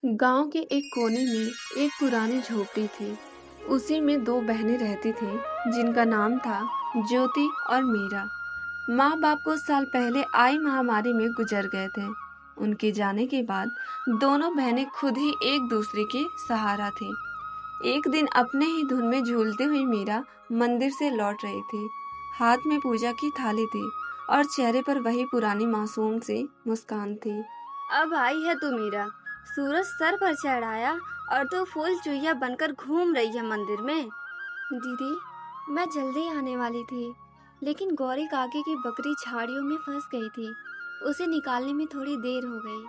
गांव के एक कोने में एक पुरानी झोपड़ी थी। उसी में दो बहनें रहती थीं, जिनका नाम था ज्योति और मीरा। माँ बाप कुछ साल पहले आई महामारी में गुजर गए थे। उनके जाने के बाद दोनों बहनें खुद ही एक दूसरे के सहारा थीं। एक दिन अपने ही धुन में झूलती हुई मीरा मंदिर से लौट रही थी। हाथ में पूजा की थाली थी और चेहरे पर वही पुरानी मासूम सी मुस्कान थी। अब आई है तू मीरा। सूरज सर पर चढ़ाया और तू फूल चुहिया बनकर घूम रही है मंदिर में। दीदी, मैं जल्दी आने वाली थी, लेकिन गौरी काकी की बकरी झाड़ियों में फंस गई थी। उसे निकालने में थोड़ी देर हो गई।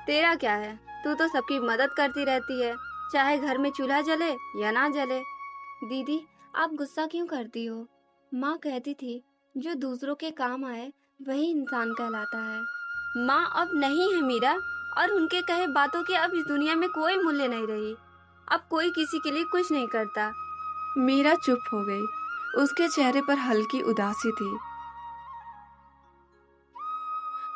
तेरा क्या है, तू तो सबकी मदद करती रहती है, चाहे घर में चूल्हा जले या ना जले। दीदी, आप गुस्सा क्यों करती हो? माँ कहती थी जो दूसरों के काम आए वही इंसान कहलाता है। माँ अब नहीं है मीरा, और उनके कहे बातों की अब इस दुनिया में कोई मूल्य नहीं रही। अब कोई किसी के लिए कुछ नहीं करता। मीरा चुप हो गई। उसके चेहरे पर हल्की उदासी थी।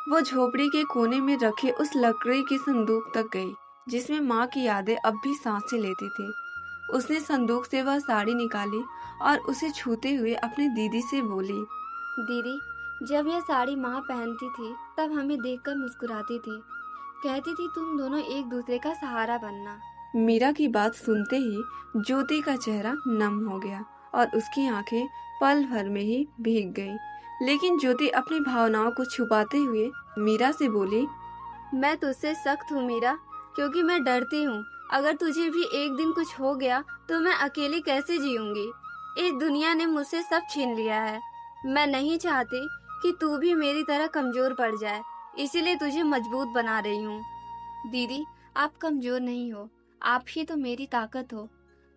वो झोपड़ी के कोने में रखे उस लकड़ी के संदूक तक गई, जिसमें माँ की यादें अब भी सांसें लेती थी। उसने संदूक से वह साड़ी निकाली और उसे छूते हुए अपनी दीदी से बोली, दीदी, जब यह साड़ी माँ पहनती थी तब हमें देखकर मुस्कुराती थी। कहती थी तुम दोनों एक दूसरे का सहारा बनना। मीरा की बात सुनते ही ज्योति का चेहरा नम हो गया और उसकी आंखें पल भर में ही भीग गईं। लेकिन ज्योति अपनी भावनाओं को छुपाते हुए मीरा से बोली, मैं तुझसे सख्त हूँ मीरा, क्योंकि मैं डरती हूँ अगर तुझे भी एक दिन कुछ हो गया तो मैं अकेली कैसे जीऊंगी। इस दुनिया ने मुझसे सब छीन लिया है। मैं नहीं चाहती कि तू भी मेरी तरह कमजोर पड़ जाए, इसीलिए तुझे मजबूत बना रही हूँ। दीदी, आप कमजोर नहीं हो, आप ही तो मेरी ताकत हो।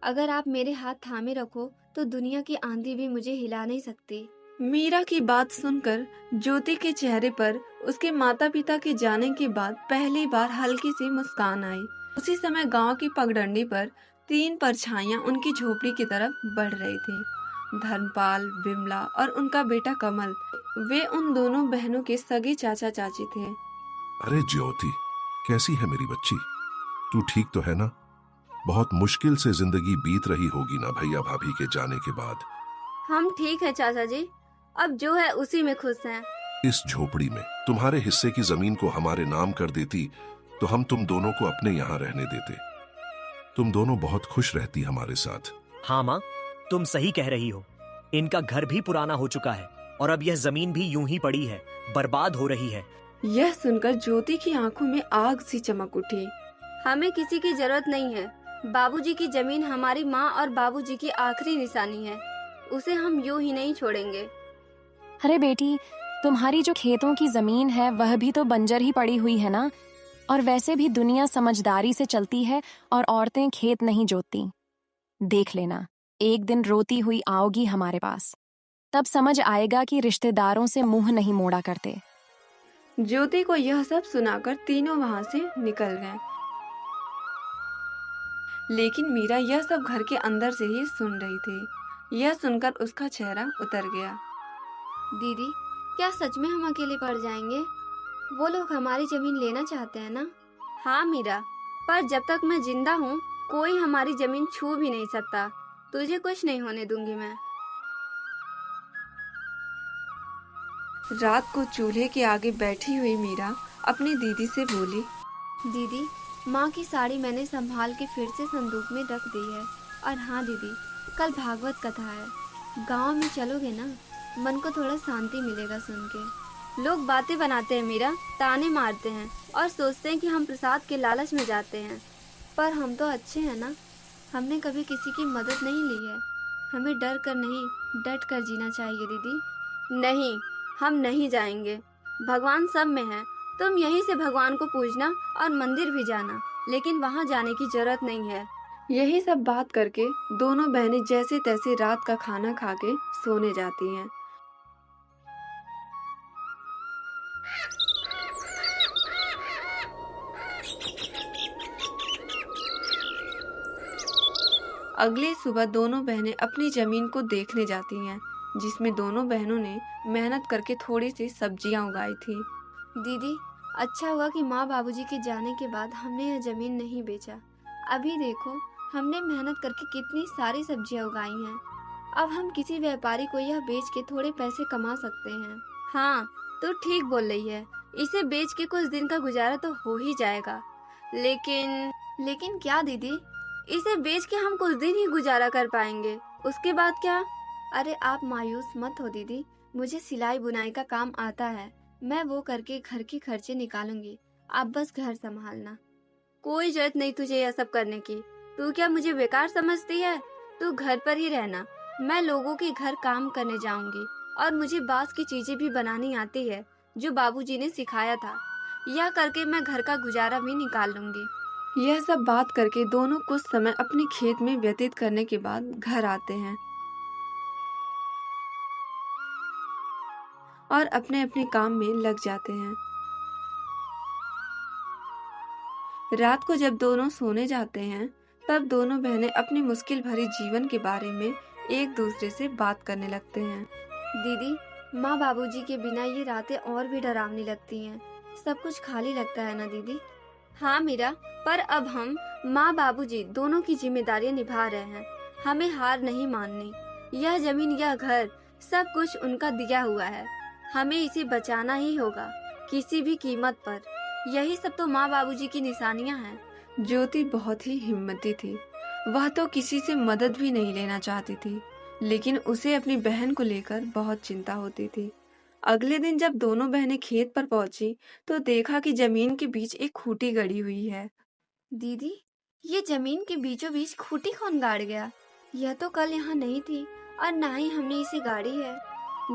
अगर आप मेरे हाथ थामे रखो तो दुनिया की आंधी भी मुझे हिला नहीं सकती। मीरा की बात सुनकर ज्योति के चेहरे पर उसके माता पिता के जाने के बाद पहली बार हल्की सी मुस्कान आई। उसी समय गांव की पगडंडी पर तीन परछाइयां उनकी झोपड़ी की तरफ बढ़ रही थीं। धर्मपाल, विमला और उनका बेटा कमल। वे उन दोनों बहनों के सगे चाचा चाची थे। अरे ज्योति, कैसी है मेरी बच्ची? तू ठीक तो है ना? बहुत मुश्किल से जिंदगी बीत रही होगी ना भैया भाभी के जाने के बाद। हम ठीक है चाचा जी, अब जो है उसी में खुश हैं। इस झोपड़ी में तुम्हारे हिस्से की जमीन को हमारे नाम कर देती तो हम तुम दोनों को अपने यहाँ रहने देते। तुम दोनों बहुत खुश रहती हमारे साथ। हाँ माँ, तुम सही कह रही हो। इनका घर भी पुराना हो चुका है और अब यह जमीन भी यूं ही पड़ी है, बर्बाद हो रही है। यह सुनकर ज्योति की आंखों में आग सी चमक उठी। हमें किसी की जरूरत नहीं है। बाबूजी की जमीन हमारी माँ और बाबूजी की आखिरी निशानी है, उसे हम यूं ही नहीं छोड़ेंगे। अरे बेटी, तुम्हारी जो खेतों की जमीन है वह भी तो बंजर ही पड़ी हुई है ना। और वैसे भी दुनिया समझदारी से चलती है और औरतें खेत नहीं जोतती। देख लेना, एक दिन रोती हुई आओगी हमारे पास, तब समझ आएगा कि रिश्तेदारों से मुंह नहीं मोड़ा करते। ज्योति को यह सब सुनाकर तीनों वहां से निकल गए। लेकिन मीरा यह सब घर के अंदर से ही सुन रही थी। यह सुनकर उसका चेहरा उतर गया। दीदी, क्या सच में हम अकेले पड़ जाएंगे? वो लोग हमारी जमीन लेना चाहते हैं ना? हाँ मीरा, पर जब तक मैं जिंदा हूँ कोई हमारी जमीन छू भी नहीं सकता। तुझे कुछ नहीं होने दूंगी मैं। रात को चूल्हे के आगे बैठी हुई मीरा अपनी दीदी से बोली, दीदी, माँ की साड़ी मैंने संभाल के फिर से संदूक में रख दी है। और हाँ दीदी, कल भागवत कथा है, गांव में चलोगे ना? मन को थोड़ा शांति मिलेगा सुन के। लोग बातें बनाते हैं मीरा, ताने मारते हैं और सोचते हैं कि हम प्रसाद के लालच में जाते हैं। पर हम तो अच्छे हैं ना, हमने कभी किसी की मदद नहीं ली है। हमें डर कर नहीं, डट कर जीना चाहिए दीदी। नहीं, हम नहीं जाएंगे। भगवान सब में है। तुम यहीं से भगवान को पूजना और मंदिर भी जाना, लेकिन वहाँ जाने की जरूरत नहीं है। यही सब बात करके दोनों बहनें जैसे तैसे रात का खाना खा के सोने जाती हैं। अगली सुबह दोनों बहनें अपनी जमीन को देखने जाती हैं, जिसमें दोनों बहनों ने मेहनत करके थोड़ी सी सब्जियां उगाई थी। दीदी, अच्छा हुआ कि माँ बाबूजी के जाने के बाद हमने यह जमीन नहीं बेचा। अभी देखो, हमने मेहनत करके कितनी सारी सब्जियां उगाई हैं। अब हम किसी व्यापारी को यह बेच के थोड़े पैसे कमा सकते हैं। हाँ, तू ठीक बोल रही है। इसे बेच के कुछ दिन का गुजारा तो हो ही जाएगा। लेकिन क्या दीदी? इसे बेच के हम कुछ दिन ही गुजारा कर पाएंगे, उसके बाद क्या? अरे आप मायूस मत हो दीदी, मुझे सिलाई बुनाई का काम आता है। मैं वो करके घर के खर्चे निकालूंगी, आप बस घर संभालना। कोई जरूरत नहीं तुझे यह सब करने की। तू क्या मुझे बेकार समझती है? तू घर पर ही रहना, मैं लोगों के घर काम करने जाऊंगी। और मुझे बांस की चीजें भी बनानी आती है, जो बाबूजी ने सिखाया था। यह करके मैं घर का गुजारा भी निकाल लूंगी। यह सब बात करके दोनों कुछ समय अपने खेत में व्यतीत करने के बाद घर आते हैं और अपने अपने काम में लग जाते हैं। रात को जब दोनों सोने जाते हैं, तब दोनों बहनें अपनी मुश्किल भरी जीवन के बारे में एक दूसरे से बात करने लगते हैं। दीदी, माँ बाबूजी के बिना ये रातें और भी डरावनी लगती हैं। सब कुछ खाली लगता है ना दीदी? हाँ मीरा, पर अब हम माँ बाबूजी दोनों की जिम्मेदारियां निभा रहे हैं। हमें हार नहीं माननी। यह जमीन, यह घर, सब कुछ उनका दिया हुआ है। हमें इसे बचाना ही होगा, किसी भी कीमत पर। यही सब तो माँ बाबूजी की निशानियां हैं। ज्योति बहुत ही हिम्मती थी। वह तो किसी से मदद भी नहीं लेना चाहती थी, लेकिन उसे अपनी बहन को लेकर बहुत चिंता होती थी। अगले दिन जब दोनों बहनें खेत पर पहुंची, तो देखा कि जमीन के बीच एक खूंटी गड़ी हुई है। दीदी, ये जमीन के बीचों बीच खूंटी कौन गाड़ गया? यह तो कल यहाँ नहीं थी और ना ही हमने इसे गाड़ी है।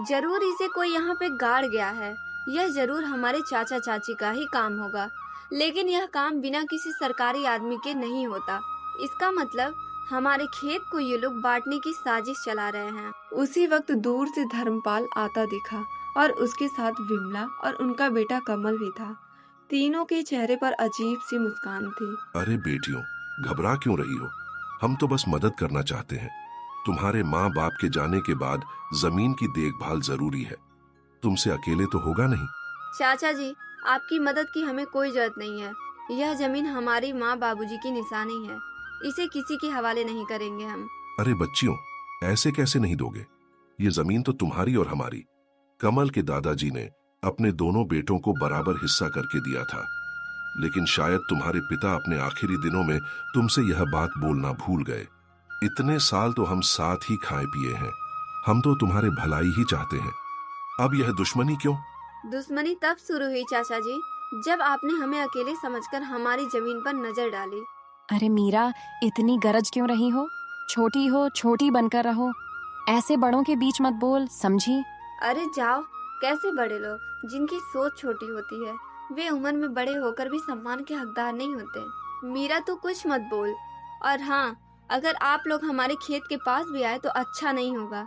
जरूर इसे कोई यहाँ पे गाड़ गया है। यह जरूर हमारे चाचा चाची का ही काम होगा, लेकिन यह काम बिना किसी सरकारी आदमी के नहीं होता। इसका मतलब हमारे खेत को ये लोग बांटने की साजिश चला रहे हैं। उसी वक्त दूर से धर्मपाल आता दिखा और उसके साथ विमला और उनका बेटा कमल भी था। तीनों के चेहरे पर अजीब सी मुस्कान थी। अरे बेटियों, घबरा क्यों रही हो? हम तो बस मदद करना चाहते हैं। तुम्हारे माँ बाप के जाने के बाद जमीन की देखभाल जरूरी है। तुमसे अकेले तो होगा नहीं। चाचा जी, आपकी मदद की हमें कोई जरूरत नहीं है। यह जमीन हमारी माँ बाबूजी की निशानी है। इसे किसी के हवाले नहीं करेंगे हम। अरे बच्चियों, ऐसे कैसे नहीं दोगे? ये जमीन तो तुम्हारी और हमारी। कमल के दादाजी ने अपने दोनों बेटों को बराबर हिस्सा करके दिया था, लेकिन शायद तुम्हारे पिता अपने आखिरी दिनों में तुमसे यह बात बोलना भूल गए। इतने साल तो हम साथ ही खाए पिए हैं। हम तो तुम्हारे भलाई ही चाहते हैं। अब यह दुश्मनी क्यों? दुश्मनी तब शुरू हुई चाचा जी, जब आपने हमें अकेले समझकर हमारी जमीन पर नजर डाली। अरे मीरा, इतनी गरज क्यों रही हो? छोटी हो, छोटी बनकर रहो। ऐसे बड़ों के बीच मत बोल, समझी? अरे जाओ, कैसे बड़े लोग जिनकी सोच छोटी होती है, वे उम्र में बड़े होकर भी सम्मान के हकदार नहीं होते। मीरा, तू कुछ मत बोल। और हाँ, अगर आप लोग हमारे खेत के पास भी आए तो अच्छा नहीं होगा।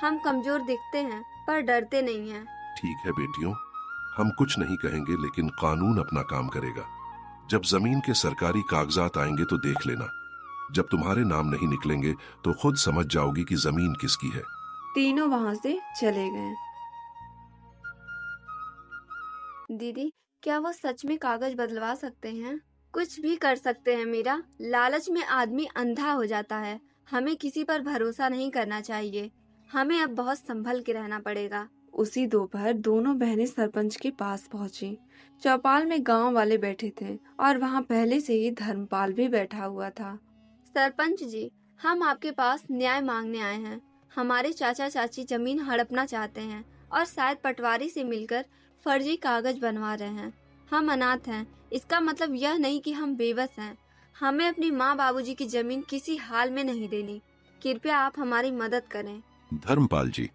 हम कमजोर दिखते हैं पर डरते नहीं हैं। ठीक है बेटियों, हम कुछ नहीं कहेंगे, लेकिन कानून अपना काम करेगा। जब जमीन के सरकारी कागजात आएंगे तो देख लेना। जब तुम्हारे नाम नहीं निकलेंगे तो खुद समझ जाओगी कि जमीन किसकी है। तीनों वहां से चले गए। दीदी, क्या वो सच में कागज बदलवा सकते हैं? कुछ भी कर सकते हैं मीरा। लालच में आदमी अंधा हो जाता है। हमें किसी पर भरोसा नहीं करना चाहिए। हमें अब बहुत संभल के रहना पड़ेगा। उसी दोपहर दोनों बहनें सरपंच के पास पहुंची। चौपाल में गांव वाले बैठे थे और वहां पहले से ही धर्मपाल भी बैठा हुआ था। सरपंच जी, हम आपके पास न्याय मांगने आए हैं। हमारे चाचा चाची जमीन हड़पना चाहते हैं और शायद पटवारी से मिलकर फर्जी कागज बनवा रहे हैं। हम अनाथ हैं, इसका मतलब यह नहीं कि हम बेबस हैं। हमें अपनी माँ बाबूजी की जमीन किसी हाल में नहीं देनी। कृपया आप हमारी मदद करें। धर्मपाल जी,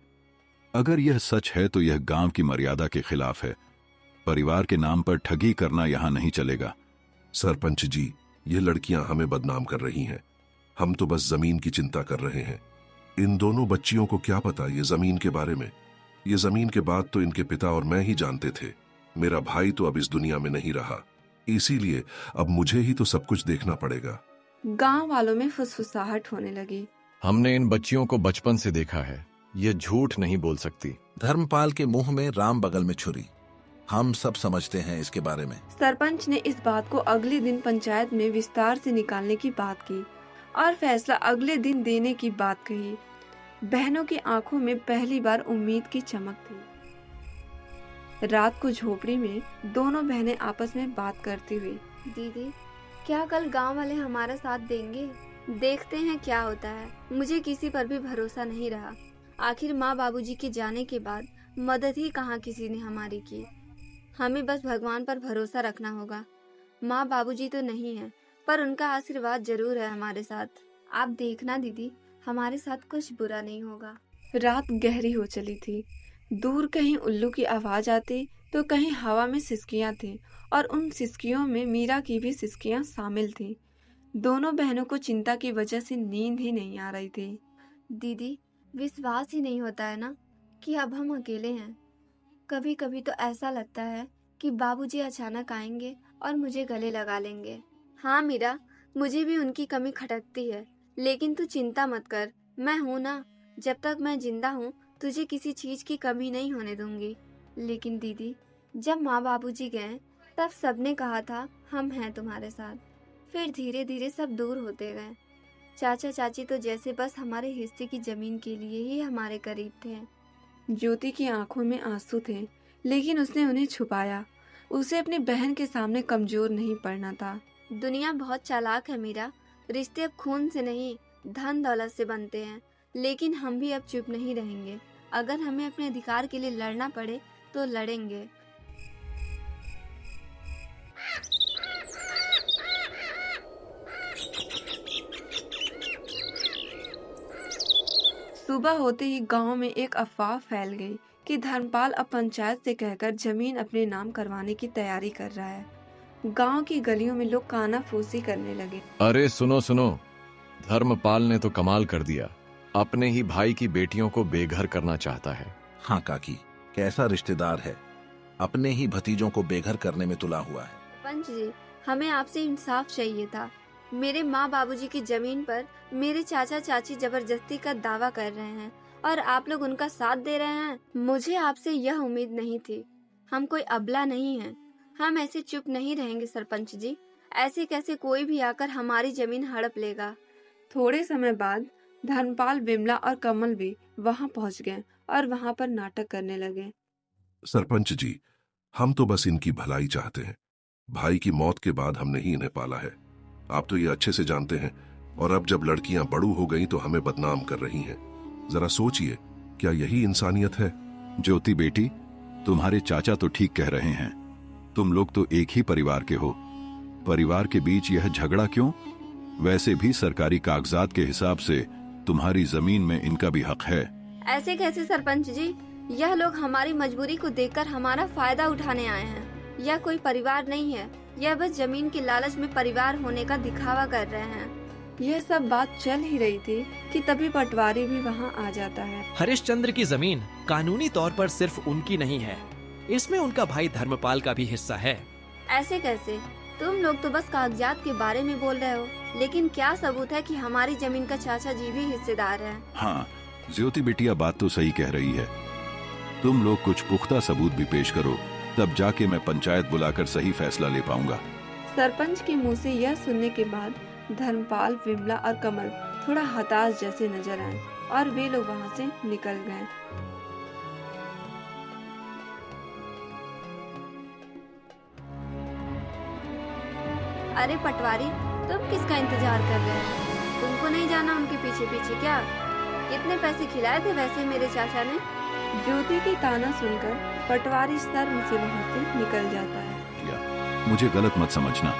अगर यह सच है तो यह गांव की मर्यादा के खिलाफ है। परिवार के नाम पर ठगी करना यहाँ नहीं चलेगा। सरपंच जी, ये लड़कियां हमें बदनाम कर रही हैं। हम तो बस जमीन की चिंता कर रहे हैं। इन दोनों बच्चियों को क्या पता ये जमीन के बारे में? ये जमीन के बाद तो इनके पिता और मैं ही जानते थे। मेरा भाई तो अब इस दुनिया में नहीं रहा, इसीलिए अब मुझे ही तो सब कुछ देखना पड़ेगा। गांव वालों में फुसफुसाहट होने लगी। हमने इन बच्चियों को बचपन से देखा है, ये झूठ नहीं बोल सकती। धर्मपाल के मुंह में राम बगल में छुरी। हम सब समझते हैं इसके बारे में। सरपंच ने इस बात को अगले दिन पंचायत में विस्तार से निकालने की बात की और फैसला अगले दिन देने की बात कही। बहनों की आंखों में पहली बार उम्मीद की चमक थी। रात को झोपड़ी में दोनों बहनें आपस में बात करती हुई, दीदी, क्या कल गांव वाले हमारा साथ देंगे? देखते हैं क्या होता है। मुझे किसी पर भी भरोसा नहीं रहा। आखिर माँ बाबूजी के जाने के बाद मदद ही कहाँ किसी ने हमारी की। हमें बस भगवान पर भरोसा रखना होगा। माँ बाबूजी तो नहीं है, पर उनका आशीर्वाद जरूर है हमारे साथ। आप देखना दीदी, हमारे साथ कुछ बुरा नहीं होगा। रात गहरी हो चली थी। दूर कहीं उल्लू की आवाज आती तो कहीं हवा में सिसकियां थी और उन सिसकियों में मीरा की भी सिसकियां शामिल थी। दोनों बहनों को चिंता की वजह से नींद ही नहीं आ रही थी। दीदी, विश्वास ही नहीं होता है ना कि अब हम अकेले हैं। कभी कभी तो ऐसा लगता है कि बाबूजी अचानक आएंगे और मुझे गले लगा लेंगे। हाँ मीरा, मुझे भी उनकी कमी खटकती है, लेकिन तू चिंता मत कर, मैं हूँ ना। जब तक मैं जिंदा हूँ तुझे किसी चीज की कमी नहीं होने दूंगी। लेकिन दीदी, जब माँ बाबूजी गए तब सबने कहा था हम हैं तुम्हारे साथ। फिर धीरे धीरे सब दूर होते गए। चाचा चाची तो जैसे बस हमारे हिस्से की जमीन के लिए ही हमारे करीब थे। ज्योति की आंखों में आंसू थे, लेकिन उसने उन्हें छुपाया। उसे अपनी बहन के सामने कमजोर नहीं पड़ना था। दुनिया बहुत चालाक है मीरा। रिश्ते अब खून से नहीं, धन दौलत से बनते हैं। लेकिन हम भी अब चुप नहीं रहेंगे। अगर हमें अपने अधिकार के लिए लड़ना पड़े तो लड़ेंगे। सुबह होते ही गांव में एक अफवाह फैल गई कि धर्मपाल अब पंचायत से कहकर जमीन अपने नाम करवाने की तैयारी कर रहा है। गांव की गलियों में लोग कानाफूसी करने लगे। अरे सुनो सुनो, धर्मपाल ने तो कमाल कर दिया। अपने ही भाई की बेटियों को बेघर करना चाहता है। हाँ काकी, कैसा रिश्तेदार है, अपने ही भतीजों को बेघर करने में तुला हुआ है। पंच जी, हमें आपसे इंसाफ चाहिए था। मेरे माँ बाबूजी की जमीन पर मेरे चाचा चाची जबरदस्ती का दावा कर रहे हैं और आप लोग उनका साथ दे रहे हैं। मुझे आपसे यह उम्मीद नहीं थी। हम कोई अबला नहीं हैं। हम ऐसे चुप नहीं रहेंगे सरपंच जी। ऐसे कैसे कोई भी आकर हमारी जमीन हड़प लेगा। थोड़े समय बाद धर्मपाल, विमला और कमल भी वहां पहुंच गए और वहां पर नाटक करने लगे। सरपंच जी, हम तो बस इनकी भलाई चाहते हैं। भाई की मौत के बाद हमने ही इन्हें पाला है। आप तो ये अच्छे से जानते हैं। और अब जब लड़कियां बड़ू हो गई तो हमें बदनाम कर रही हैं। जरा सोचिए, क्या यही इंसानियत है? ज्योति बेटी, तुम्हारे चाचा तो ठीक कह रहे हैं। तुम लोग तो एक ही परिवार के हो। परिवार के बीच यह झगड़ा क्यों? वैसे भी सरकारी कागजात के हिसाब से तुम्हारी जमीन में इनका भी हक है। ऐसे कैसे सरपंच जी? यह लोग हमारी मजबूरी को देखकर हमारा फायदा उठाने आए हैं। यह कोई परिवार नहीं है। यह बस जमीन के लालच में परिवार होने का दिखावा कर रहे हैं। यह सब बात चल ही रही थी कि तभी पटवारी भी वहां आ जाता है। हरिश्चंद्र की जमीन कानूनी तौर पर सिर्फ उनकी नहीं है, इसमें उनका भाई धर्मपाल का भी हिस्सा है। ऐसे कैसे? तुम लोग तो बस कागजात के बारे में बोल रहे हो, लेकिन क्या सबूत है कि हमारी जमीन का चाचा जी भी हिस्सेदार है? हाँ, ज्योति बिटिया बात तो सही कह रही है। तुम लोग कुछ पुख्ता सबूत भी पेश करो, तब जाके मैं पंचायत बुलाकर सही फैसला ले पाऊंगा। सरपंच के मुंह से यह सुनने के बाद धर्मपाल, विमला और कमल थोड़ा हताश जैसे नजर आए और वे लोग वहां से निकल गए। अरे पटवारी, तुम किसका इंतजार कर रहे हो? तुमको नहीं जाना उनके पीछे पीछे क्या? कितने पैसे खिलाए थे वैसे मेरे चाचा ने? ज्योति की ताना सुनकर पटवारी शर्म से वहां से निकल जाता है। मुझे गलत मत समझना।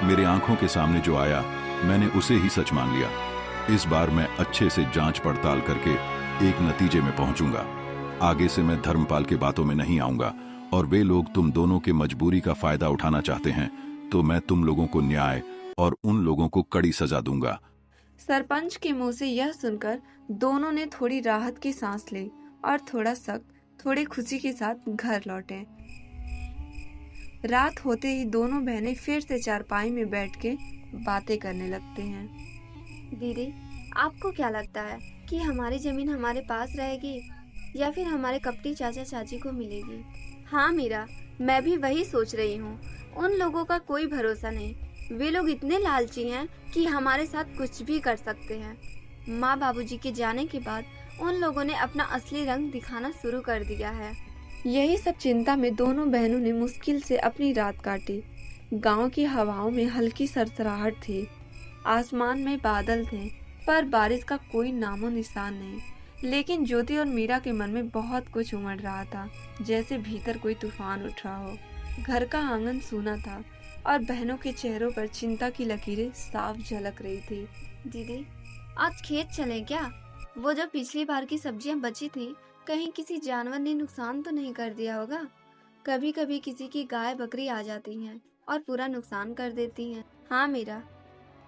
मेरे आंखों के सामने जो आया मैंने उसे ही सच मान लिया। इस बार मैं अच्छे से जांच पड़ताल करके एक नतीजे में पहुंचूंगा। आगे से मैं धर्मपाल के बातों में नहीं आऊंगा और वे लोग तुम दोनों के मजबूरी का फायदा उठाना चाहते हैं तो मैं तुम लोगों को न्याय और उन लोगों को कड़ी सजा दूंगा। सरपंच के मुंह से यह सुनकर दोनों ने थोड़ी राहत की सांस ली और थोड़ा शक, थोड़ी खुशी के साथ घर लौटे। रात होते ही दोनों बहनें फिर से चारपाई में बैठ के बातें करने लगते हैं। दीदी, आपको क्या लगता है कि हमारी जमीन हमारे पास रहेगी या फिर हमारे कपटी चाचा चाची को मिलेगी? हाँ मीरा, मैं भी वही सोच रही हूँ। उन लोगों का कोई भरोसा नहीं। वे लोग इतने लालची हैं कि हमारे साथ कुछ भी कर सकते हैं। माँ बाबूजी के जाने के बाद उन लोगों ने अपना असली रंग दिखाना शुरू कर दिया है। यही सब चिंता में दोनों बहनों ने मुश्किल से अपनी रात काटी। गांव की हवाओं में हल्की सरसराहट थी। आसमान में बादल थे, पर बारिश का कोई नामो निशान नहीं। लेकिन ज्योति और मीरा के मन में बहुत कुछ उमड़ रहा था, जैसे भीतर कोई तूफान उठ रहा हो। घर का आंगन सूना था और बहनों के चेहरों पर चिंता की लकीरें साफ झलक रही थी। दीदी, आज खेत चलें क्या? वो जो पिछली बार की सब्जियां बची थी, कहीं किसी जानवर ने नुकसान तो नहीं कर दिया होगा? कभी कभी किसी की गाय बकरी आ जाती हैं और पूरा नुकसान कर देती हैं। हाँ मीरा,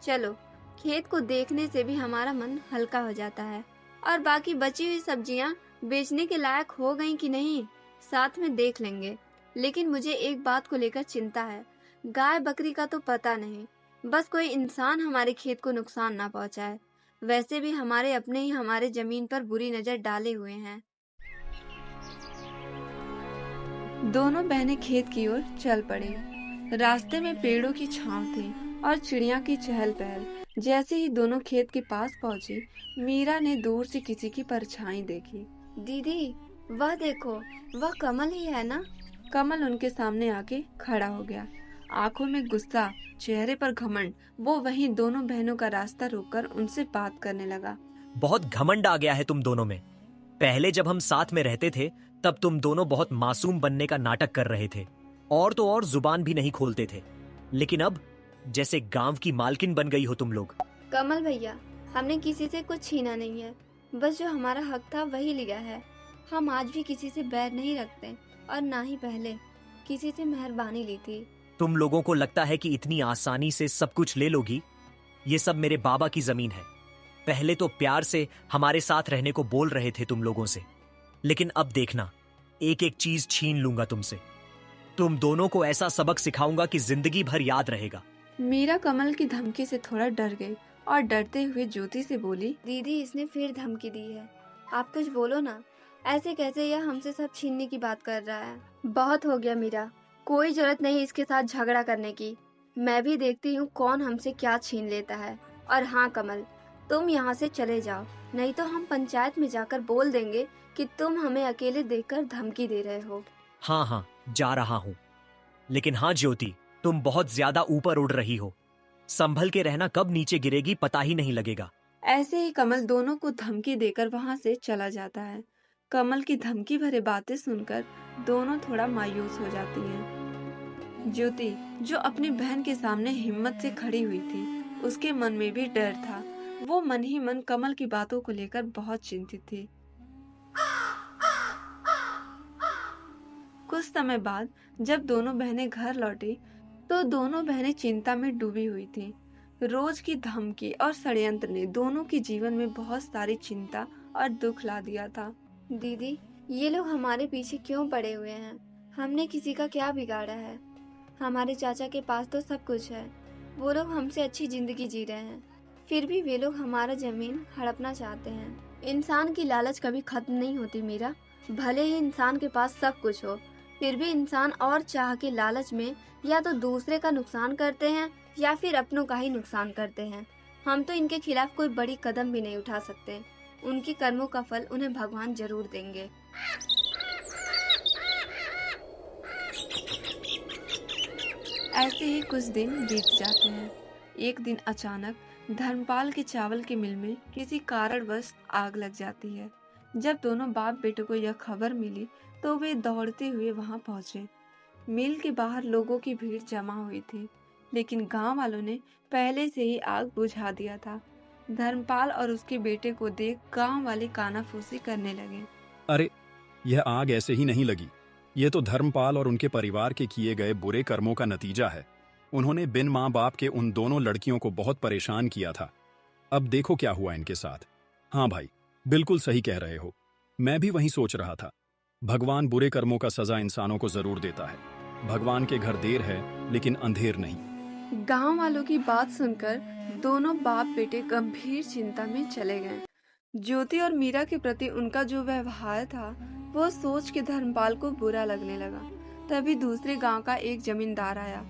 चलो, खेत को देखने से भी हमारा मन हल्का हो जाता है। और बाकी बची हुई सब्जियां बेचने के लायक हो गई कि नहीं, साथ में देख लेंगे। लेकिन मुझे एक बात को लेकर चिंता है। गाय बकरी का तो पता नहीं, बस कोई इंसान हमारे खेत को नुकसान ना पहुंचाए। वैसे भी हमारे अपने ही हमारे जमीन पर बुरी नजर डाले हुए हैं। दोनों बहनें खेत की ओर चल पड़ी। रास्ते में पेड़ों की छांव थी और चिड़िया की चहल पहल। जैसे ही दोनों खेत के पास पहुंची, मीरा ने दूर से किसी की परछाई देखी। दीदी, वह देखो, वह कमल ही है ना? कमल उनके सामने आके खड़ा हो गया, आंखों में गुस्सा, चेहरे पर घमंड। वो वहीं दोनों बहनों का रास्ता रोककर उनसे बात करने लगा। बहुत घमंड आ गया है तुम दोनों में। पहले जब हम साथ में रहते थे, तब तुम दोनों बहुत मासूम बनने का नाटक कर रहे थे, और तो और जुबान भी नहीं खोलते थे। लेकिन अब जैसे गांव की मालकिन बन गई हो तुम लोग। कमल भैया, हमने किसी से कुछ छीना नहीं है, बस जो हमारा हक था वही लिया है। हम आज भी किसी से बैर नहीं रखते और ना ही पहले किसी से मेहरबानी ली थी। तुम लोगों को लगता है कि इतनी आसानी से सब कुछ ले लोगी? ये सब मेरे बाबा की जमीन है। पहले तो प्यार से हमारे साथ रहने को बोल रहे थे तुम लोगों से, लेकिन अब देखना, एक एक चीज छीन लूंगा तुमसे। तुम दोनों को ऐसा सबक सिखाऊंगा कि जिंदगी भर याद रहेगा। मीरा कमल की धमकी से थोड़ा डर गई और डरते हुए ज्योति से बोली, दीदी, इसने फिर धमकी दी है। आप कुछ बोलो ना, ऐसे कैसे यह हमसे सब छीनने की बात कर रहा है? बहुत हो गया मीरा, कोई जरूरत नहीं इसके साथ झगड़ा करने की। मैं भी देखती हूँ कौन हमसे क्या छीन लेता है। और हाँ कमल, तुम यहाँ से चले जाओ, नहीं तो हम पंचायत में जाकर बोल देंगे कि तुम हमें अकेले देखकर धमकी दे रहे हो। हाँ हाँ, जा रहा हूँ। लेकिन हाँ ज्योति, तुम बहुत ज्यादा ऊपर उड़ रही हो। संभल के रहना, कब नीचे गिरेगी पता ही नहीं लगेगा। ऐसे ही कमल दोनों को धमकी देकर वहां से चला जाता है। कमल की धमकी भरे बातें सुनकर दोनों थोड़ा मायूस हो जाती हैं। ज्योति, जो अपनी बहन के सामने हिम्मत से खड़ी हुई थी, उसके मन में भी डर था। वो मन ही मन कमल की बातों को लेकर बहुत चिंतित थी। कुछ समय बाद जब दोनों बहनें घर लौटी, तो दोनों बहनें चिंता में डूबी हुई थीं। रोज की धमकी और षड्यंत्र ने दोनों के जीवन में बहुत सारी चिंता और दुख ला दिया था। दीदी, ये लोग हमारे पीछे क्यों पड़े हुए हैं? हमने किसी का क्या बिगाड़ा है? हमारे चाचा के पास तो सब कुछ है, वो लोग हमसे अच्छी जिंदगी जी रहे हैं, फिर भी वे लोग हमारा जमीन हड़पना चाहते हैं। इंसान की लालच कभी खत्म नहीं होती मीरा। भले ही इंसान के पास सब कुछ हो, फिर भी इंसान और चाह के लालच में या तो दूसरे का नुकसान करते हैं या फिर अपनों का ही नुकसान करते हैं। हम तो इनके खिलाफ कोई बड़ी कदम भी नहीं उठा सकते। उनके कर्मों का फल उन्हें भगवान जरूर देंगे। ऐसे ही कुछ दिन बीत जाते हैं। एक दिन अचानक धर्मपाल के चावल के मिल में किसी कारणवश आग लग जाती है। जब दोनों बाप बेटों को यह खबर मिली तो वे दौड़ते हुए वहां पहुंचे। मिल के बाहर लोगों की भीड़ जमा हुई थी, लेकिन गांव वालों ने पहले से ही आग बुझा दिया था। धर्मपाल और उसके बेटे को देख गांव वाले कानाफूसी करने लगे। अरे, यह आग ऐसे ही नहीं लगी। ये तो धर्मपाल और उनके परिवार के किए गए बुरे कर्मों का नतीजा है। उन्होंने बिन माँ बाप के उन दोनों लड़कियों को बहुत परेशान किया था। अब देखो क्या हुआ इनके साथ। हाँ भाई, बिल्कुल सही कह रहे हो। मैं भी वही सोच रहा था। भगवान बुरे कर्मों का सजा इंसानों को जरूर देता है। भगवान के घर देर है लेकिन अंधेर नहीं। गांव वालों की बात सुनकर दोनों बाप बेटे गंभीर चिंता में चले गए। ज्योति और मीरा के प्रति उनका जो व्यवहार था वो सोच के धर्मपाल को बुरा लगने लगा। तभी दूसरे गांव का एक जमींदार आया